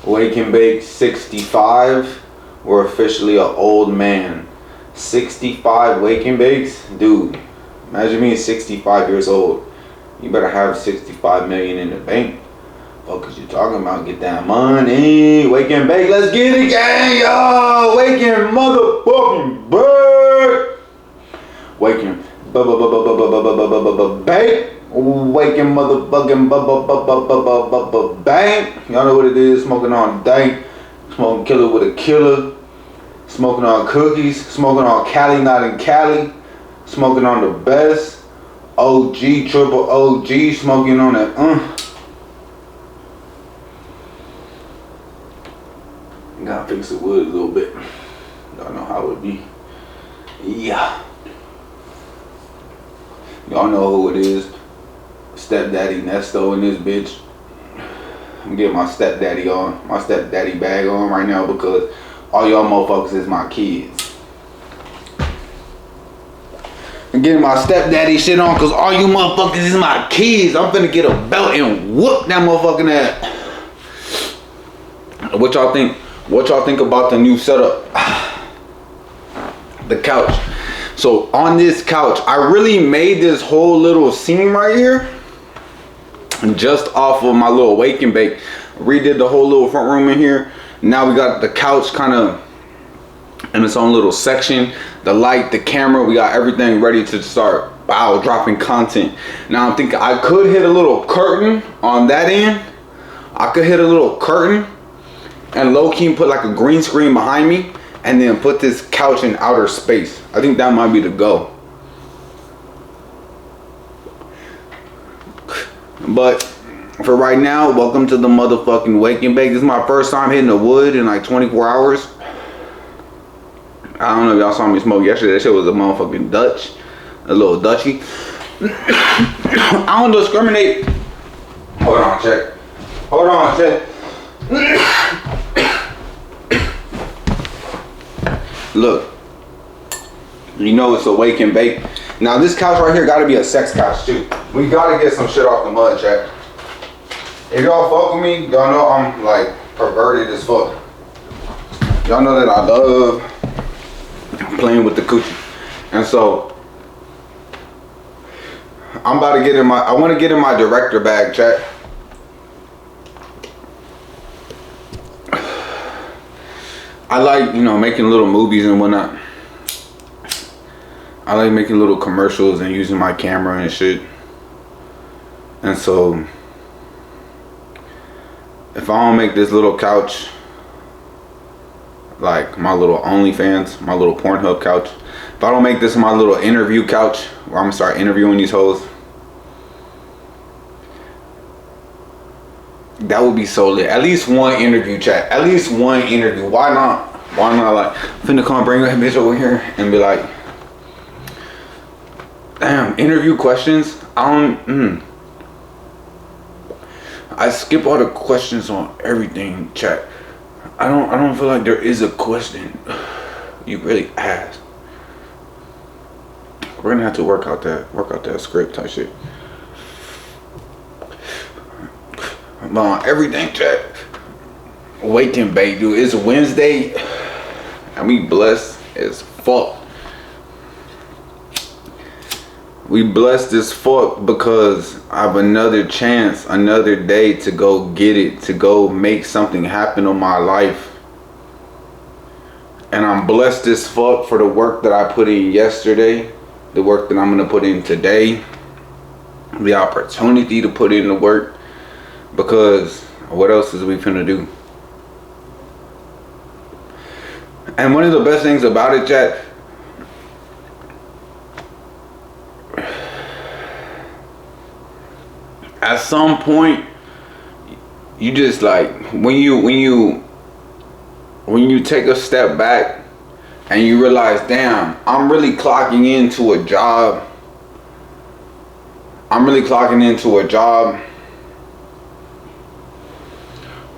Wake and Bake 65. We're officially an old man. 65 Wake and Bakes? Dude, imagine being 65 years old. You better have 65 million in the bank. Fuck is you talking about? Get that money. Wake and Bake, let's get it, gang, yo! Wake and motherfucking Bake! Wake and Bake! Waking motherfucking bang. Y'all know what it is. Smoking on dank. Smoking killer with a killer. Smoking on cookies. Smoking on Cali, not in Cali. Smoking on the best. OG, triple OG. Smoking on that. Gotta fix the wood a little bit. Y'all know how it be. Yeah. Y'all know who it is. Stepdaddy Nesto in this bitch. I'm getting my stepdaddy bag on right now because all y'all motherfuckers is my kids. I'm getting my stepdaddy shit on because all you motherfuckers is my kids. I'm finna get a belt and whoop that motherfucking ass. What y'all think? What y'all think about the new setup? The couch. So on this couch, I really made this whole little scene right here just off of my little Wake and Bake. Redid the whole little front room in here. Now we got the couch kind of in its own little section. The light, the camera, we got everything ready to start dropping content. Now I'm thinking I could hit a little curtain on that end. I could hit a little curtain and low-key put like a green screen behind me and then put this couch in outer space. I think that might be the go. But for right now, welcome to the motherfucking Wake and Bake. This is my first time hitting the wood in like 24 hours. I don't know if y'all saw me smoke yesterday. That shit was a motherfucking Dutch. A little Dutchy. I don't discriminate. Hold on, check. Hold on, check. Look. You know it's a Wake and Bake. Now this couch right here gotta be a sex couch too. We gotta get some shit off the mud, chat. If y'all fuck with me, y'all know I'm like perverted as fuck. Y'all know that I love playing with the coochie. And so I'm about to get in I wanna get in my director bag, chat. I like, you know, making little movies and whatnot. I like making little commercials and using my camera and shit. And so if I don't make this little couch like my little OnlyFans, my little Pornhub couch, if I don't make this my little interview couch where I'm gonna start interviewing these hoes, that would be so lit. At least one interview, chat. At least one interview. Why not? Why not? Like, finna come bring that bitch over here and be like, damn, interview questions. I skip all the questions on everything, chat. I don't feel like there is a question you really ask. We're gonna have to work out that script type shit. But on everything, chat. Wake and Bake, dude. It's Wednesday and we blessed as fuck. We blessed as fuck because I have another chance, another day to go get it, to go make something happen in my life. And I'm blessed as fuck for the work that I put in yesterday, the work that I'm gonna put in today, the opportunity to put in the work, because what else is we finna do? And one of the best things about it, chat, at some point, you just like, when you take a step back and you realize, damn, I'm really clocking into a job.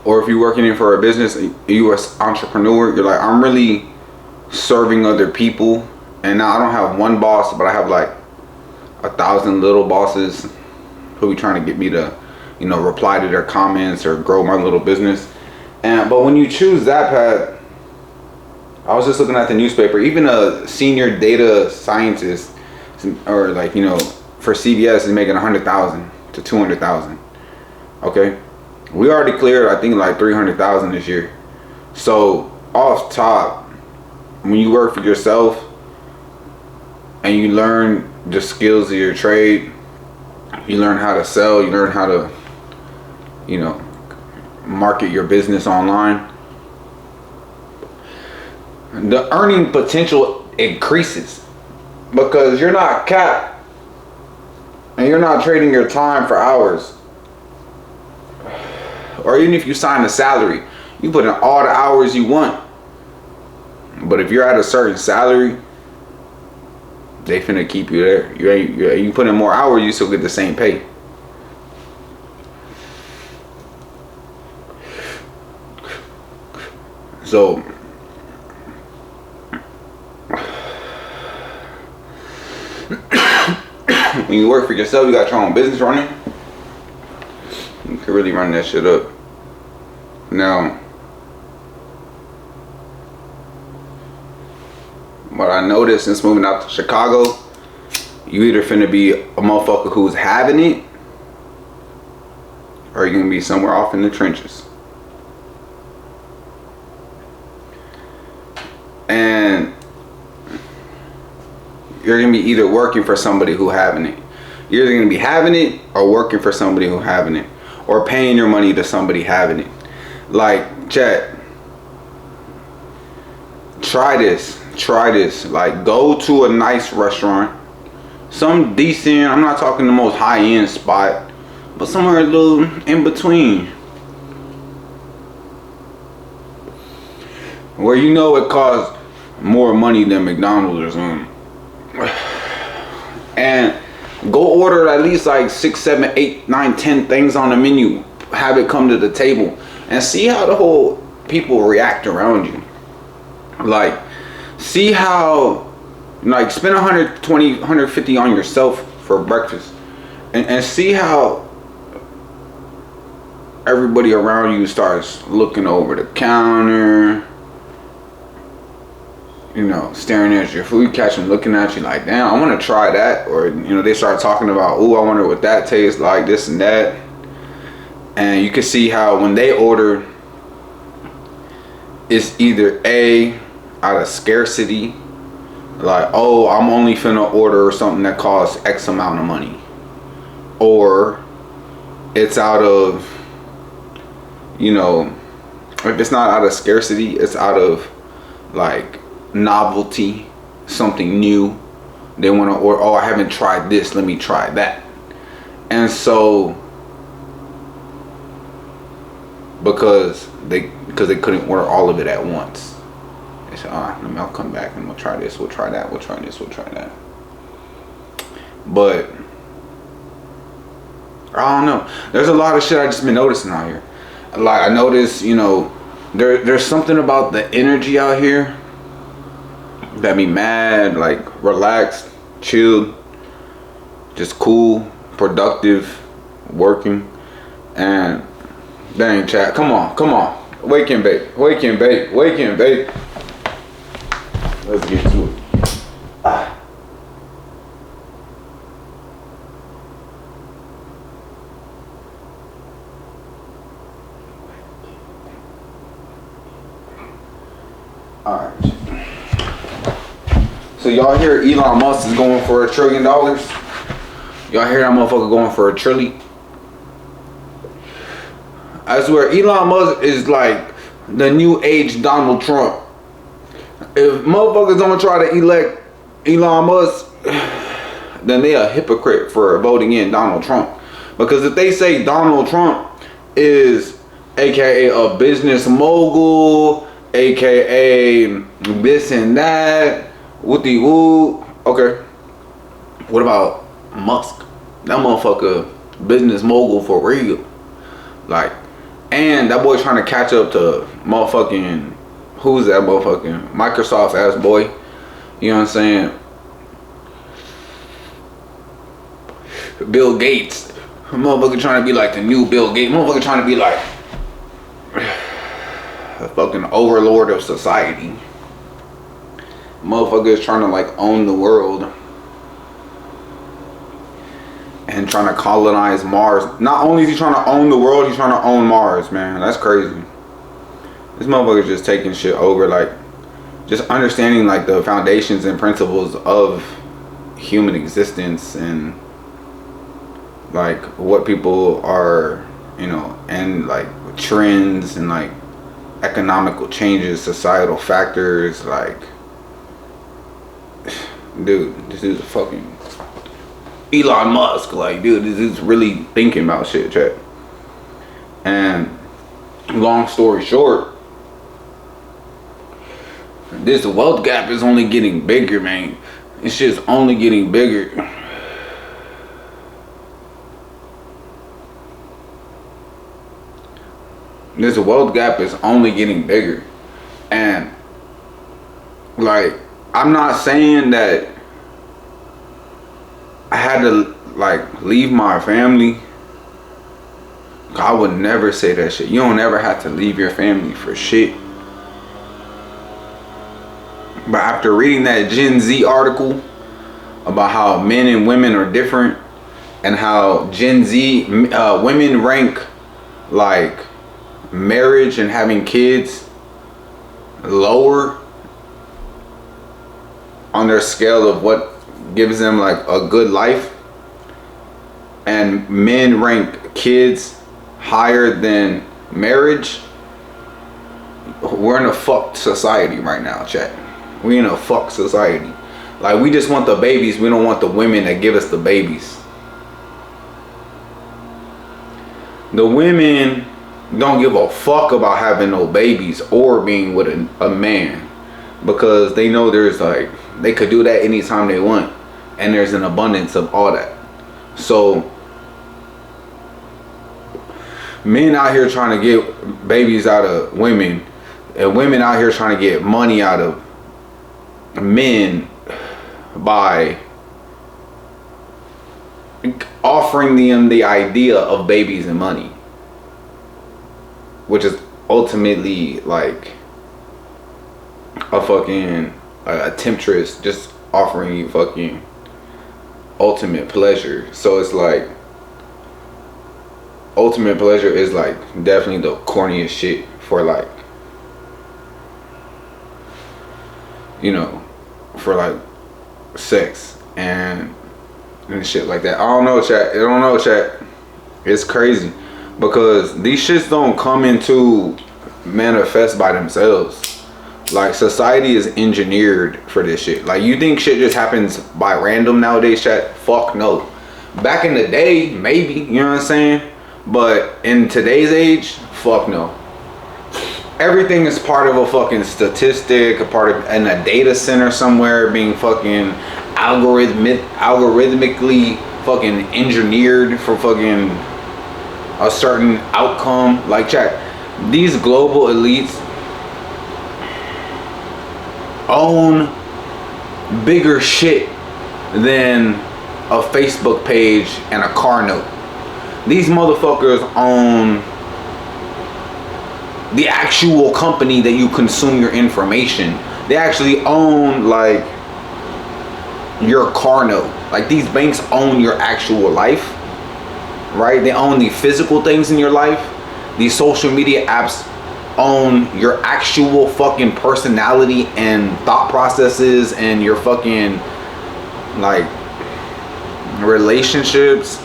Or if you're working in for a business, you're an entrepreneur, you're like, I'm really serving other people. And now I don't have one boss, but I have like 1,000 little bosses who be trying to get me to, you know, reply to their comments or grow my little business. But when you choose that path, I was just looking at the newspaper. Even a senior data scientist, or like, you know, for CBS is making 100,000 to 200,000. Okay, we already cleared, I think, like 300,000 this year. So off top, when you work for yourself and you learn the skills of your trade, you learn how to sell, you learn how to, you know, market your business online, the earning potential increases, because you're not capped and you're not trading your time for hours. Or even if you sign a salary, you put in all the hours you want. But if you're at a certain salary, they finna keep you there. You put in more hours, you still get the same pay. So when you work for yourself, you got your own business running, you can really run that shit up. Now, what I noticed since moving out to Chicago, you either finna be a motherfucker who's having it, or you're gonna be somewhere off in the trenches. And you're gonna be either working for somebody who having it. You're either gonna be having it or working for somebody who having it, or paying your money to somebody having it. Like, chat, try this. Like, go to a nice restaurant, some decent, I'm not talking the most high-end spot, but somewhere a little in between, where you know it costs more money than McDonald's or something. And go order at least like 6, 7, 8, 9, 10 things on the menu. Have it come to the table and see how the whole people react around you. Like, see how, like, spend 120, 150 on yourself for breakfast, and see how everybody around you starts looking over the counter, you know, staring at your food, catch them looking at you like, damn, I want to try that. Or, you know, they start talking about, ooh, I wonder what that tastes like, this and that. And you can see how when they order, it's either A, out of scarcity, like, oh, I'm only finna order something that costs X amount of money, or it's out of, you know, if it's not out of scarcity, it's out of like novelty, something new. They want to order, oh, I haven't tried this, let me try that. And so because they couldn't order all of it at once, they said, I'll come back and we'll try this, we'll try that, we'll try this, we'll try that. But I don't know, there's a lot of shit I just been noticing out here. Like, I noticed, you know, there's something about the energy out here that be mad, like, relaxed, chilled, just cool, productive, working. And dang, chat, come on, wake and bake. Let's get to it. Alright. So y'all hear Elon Musk is going for $1 trillion? Y'all hear that motherfucker going for $1 trillion? I swear, Elon Musk is like the new age Donald Trump. If motherfuckers don't try to elect Elon Musk, then they a hypocrite for voting in Donald Trump. Because if they say Donald Trump is aka a business mogul, aka this and that, whoopty woo, okay. What about Musk? That motherfucker business mogul for real. Like, and that boy trying to catch up to motherfucking, who's that motherfucking Microsoft ass boy? You know what I'm saying? Bill Gates. Motherfucker trying to be like the new Bill Gates. Motherfucker trying to be like a fucking overlord of society. Motherfucker is trying to like own the world and trying to colonize Mars. Not only is he trying to own the world, he's trying to own Mars, man. That's crazy. This motherfucker is just taking shit over, like just understanding like the foundations and principles of human existence and like what people are, you know, and like trends and like economical changes, societal factors. Like, dude, this is a fucking Elon Musk. Like, dude, this is really thinking about shit, chat. And long story short, this wealth gap is only getting bigger, man. It's just only getting bigger. This wealth gap is only getting bigger. And like, I'm not saying that I had to like leave my family. I would never say that shit. You don't ever have to leave your family for shit. But after reading that Gen Z article about how men and women are different and how Gen Z women rank like marriage and having kids lower on their scale of what gives them like a good life, and men rank kids higher than marriage, we're in a fucked society right now, chat. We in a fucked society. Like, we just want the babies. We don't want the women that give us the babies. The women don't give a fuck about having no babies or being with a man, because they know there's like, they could do that anytime they want, and there's an abundance of all that. So men out here trying to get babies out of women, and women out here trying to get money out of men by offering them the idea of babies and money, which is ultimately like a fucking a temptress just offering you fucking ultimate pleasure. So it's like, ultimate pleasure is like definitely the corniest shit for like, you know, for like sex and shit like that. I don't know, chat. It's crazy because these shits don't come into manifest by themselves. Like, society is engineered for this shit. Like, you think shit just happens by random nowadays, chat? Fuck no. Back in the day, maybe, you know what I'm saying? But in today's age, fuck no. Everything is part of a fucking statistic, a part of in a data center somewhere, being fucking algorithmically fucking engineered for fucking a certain outcome. Like, chat, these global elites own bigger shit than a Facebook page and a car note. These motherfuckers own the actual company that you consume your information. They actually own like your car note. Like, these banks own your actual life, right? They own the physical things in your life. These social media apps own your actual fucking personality and thought processes and your fucking like relationships,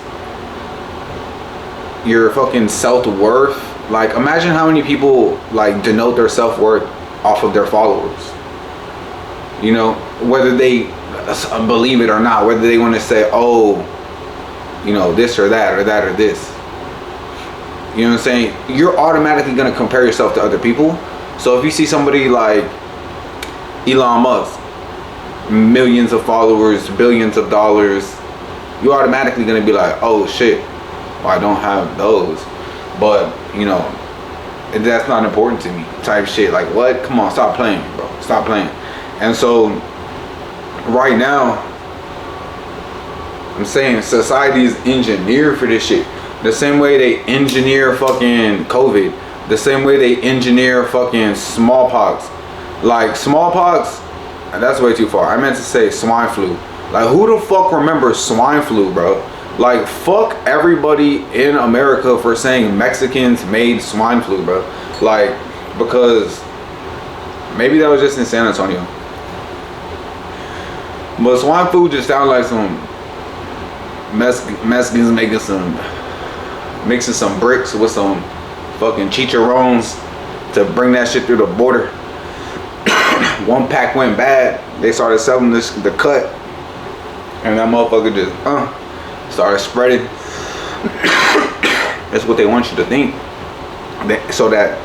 your fucking self-worth. Like, imagine how many people like denote their self-worth off of their followers. You know, whether they believe it or not, whether they want to say, oh, you know, this or that or that or this. You know what I'm saying? You're automatically going to compare yourself to other people. So if you see somebody like Elon Musk, millions of followers, billions of dollars, you're automatically going to be like, oh shit, well, I don't have those. But, you know, that's not important to me type shit. Like, what? Come on, stop playing, bro. Stop playing. And so right now, I'm saying society is engineered for this shit. The same way they engineer fucking COVID. The same way they engineer fucking smallpox. Like smallpox, that's way too far. I meant to say swine flu. Like who the fuck remembers swine flu, bro? Like fuck everybody in America for saying Mexicans made swine flu, bro. Like because maybe that was just in San Antonio. But swine flu just sounds like some Mexicans mixing some bricks with some fucking chicharrones to bring that shit through the border. One pack went bad. They started selling the cut, and that motherfucker just started spreading. That's what they want you to think. So that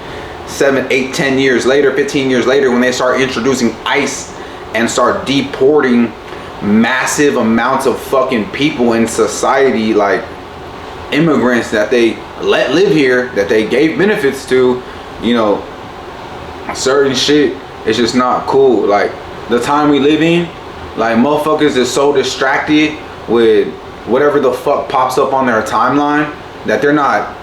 7, 8, 10 years later, 15 years later, when they start introducing ICE and start deporting massive amounts of fucking people in society, like immigrants that they let live here, that they gave benefits to, you know, certain shit, it's just not cool. Like the time we live in, like motherfuckers is so distracted with whatever the fuck pops up on their timeline that they're not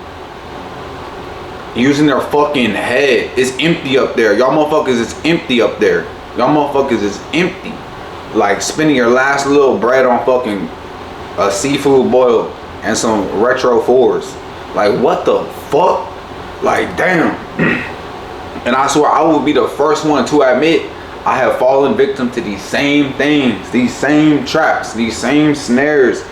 using their fucking head. It's empty up there. Y'all motherfuckers is empty up there. Y'all motherfuckers is empty. Like spending your last little bread on fucking a seafood boil and some retro 4s. Like what the fuck? Like damn. And I swear I will be the first one to admit I have fallen victim to these same things, these same traps, these same snares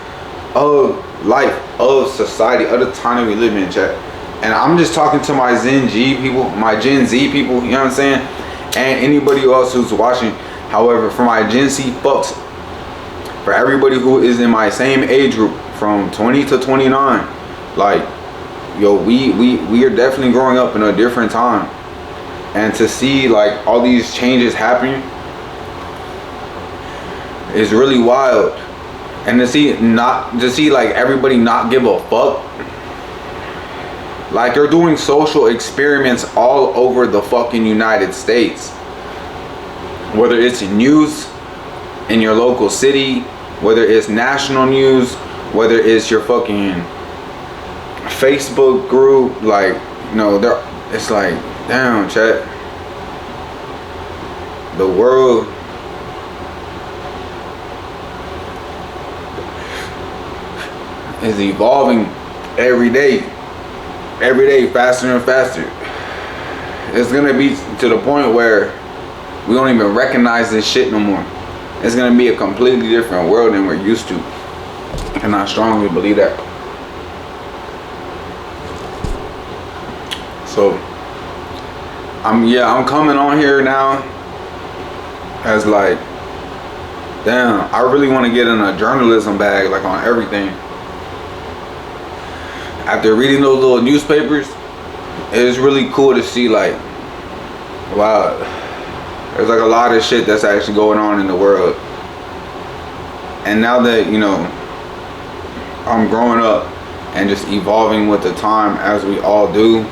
of life, of society, of the time we live in, chat. And I'm just talking to my Gen Z people, my Gen Z people, you know what I'm saying? And anybody else who's watching. However, for my Gen Z fucks, for everybody who is in my same age group, from 20 to 29, like, yo, we are definitely growing up in a different time. And to see like all these changes happening is really wild. And to see like everybody not give a fuck. Like they're doing social experiments all over the fucking United States. Whether it's news in your local city, whether it's national news, whether it's your fucking Facebook group, like, you know, it's like, damn, chat. The world is evolving every day, faster and faster. It's gonna be to the point where we don't even recognize this shit no more. It's gonna be a completely different world than we're used to, and I strongly believe that. So I'm coming on here now as like, damn, I really want to get in a journalism bag, like on everything. After reading those little newspapers, it's really cool to see like, wow, there's like a lot of shit that's actually going on in the world. And now that, you know, I'm growing up and just evolving with the time as we all do,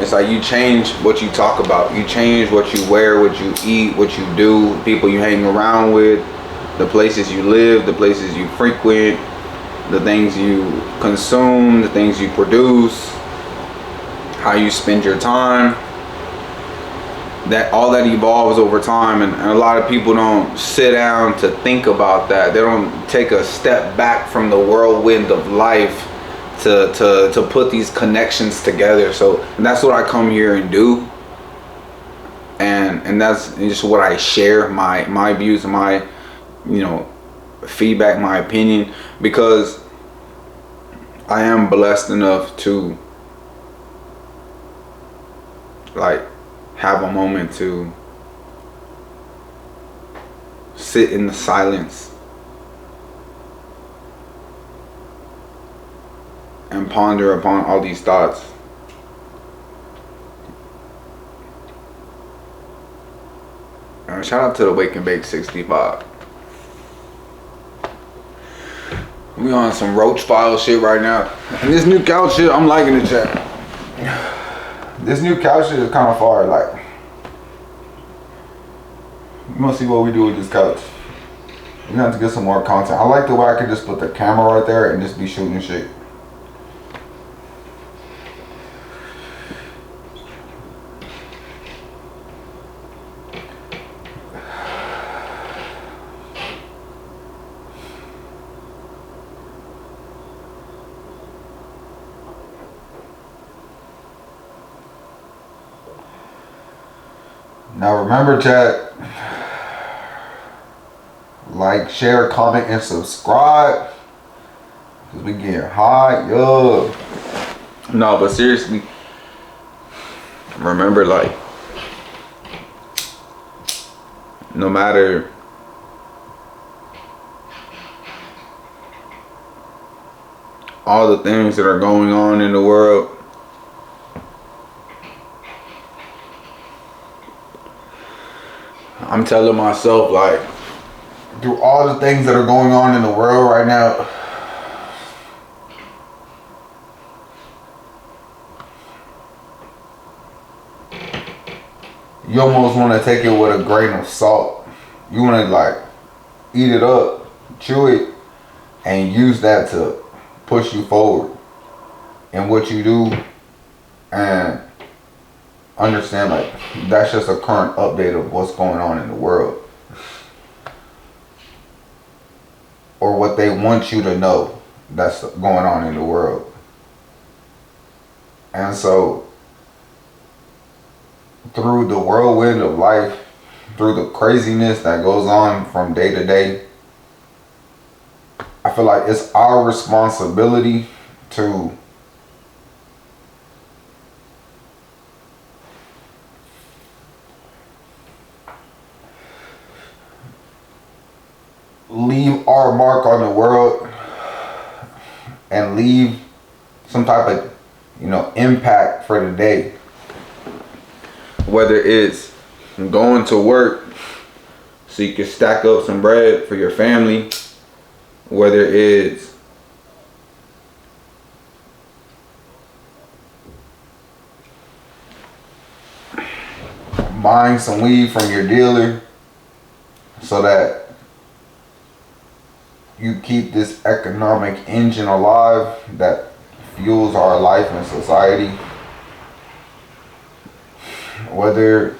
it's like you change what you talk about. You change what you wear, what you eat, what you do, people you hang around with, the places you live, the places you frequent, the things you consume, the things you produce, how you spend your time. That all that evolves over time, and a lot of people don't sit down to think about that. They don't take a step back from the whirlwind of life to put these connections together. So that's what I come here and do, and that's just what I share, my views, my, you know, feedback, my opinion, because I am blessed enough to like have a moment to sit in the silence and ponder upon all these thoughts. Shout out to the Wake and Bake 65. We on some Roach File shit right now. And this new couch shit, I'm liking it, chat. This new couch shit is kind of far. Like, we gonna see what we do with this couch. We're gonna have to get some more content. I like the way I could just put the camera right there and just be shooting shit. Now remember, chat, like, share, comment, and subscribe. Cause we getting hot, yo. No, but seriously, remember, like, no matter all the things that are going on in the world, I'm telling myself, like, through all the things that are going on in the world right now, you almost want to take it with a grain of salt. You want to, like, eat it up, chew it, and use that to push you forward in what you do, and understand, like, that's just a current update of what's going on in the world, or what they want you to know that's going on in the world. And so, through the whirlwind of life, through the craziness that goes on from day to day, I feel like it's our responsibility to leave our mark on the world and leave some type of, impact for the day. whether it's going to work so you can stack up some bread for your family, whether it's buying some weed from your dealer so that you keep this economic engine alive that fuels our life and society. Whether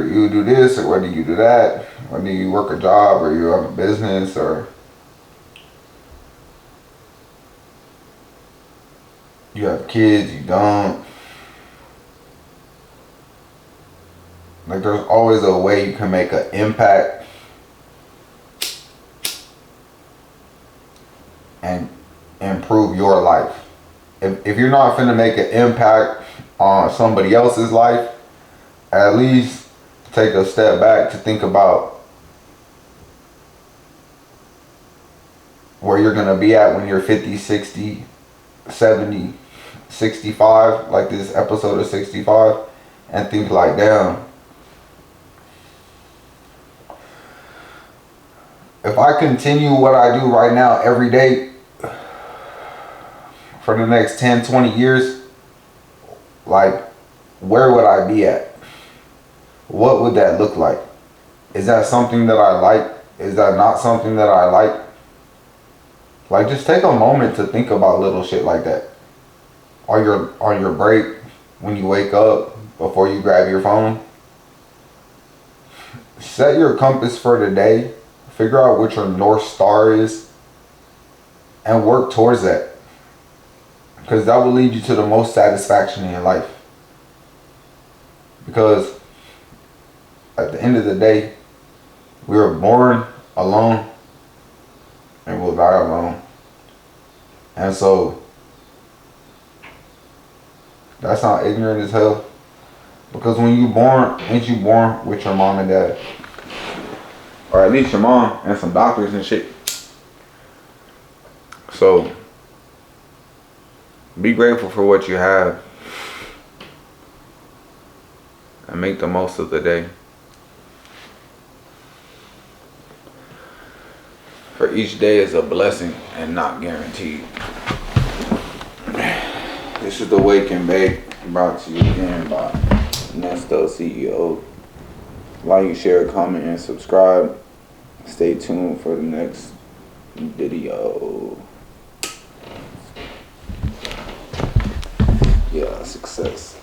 you do this or whether you do that, whether you work a job or you have a business or you have kids, you don't. Like, there's always a way you can make an impact and improve your life. If you're not finna make an impact on somebody else's life, at least take a step back to think about where you're gonna be at when you're 50, 60, 70, 65, like this episode of 65, and think like, damn, if I continue what I do right now every day for the next 10, 20 years, like, where would I be at? What would that look like? Is that something that I like? Is that not something that I like? Like, just take a moment to think about little shit like that. On your break, when you wake up, before you grab your phone, set your compass for the day. Figure out what your North Star is and work towards that. Because that will lead you to the most satisfaction in your life. Because at the end of the day, we were born alone and we'll die alone. And so, that's not ignorant as hell. Because when you born, ain't you born with your mom and dad? or at least your mom and some doctors and shit. So be grateful for what you have and make the most of the day. For each day is a blessing and not guaranteed. This is the Wake and Bake, brought to you again by Nesto CEO. Like, share, comment, and subscribe. Stay tuned for the next video. Yeah, success.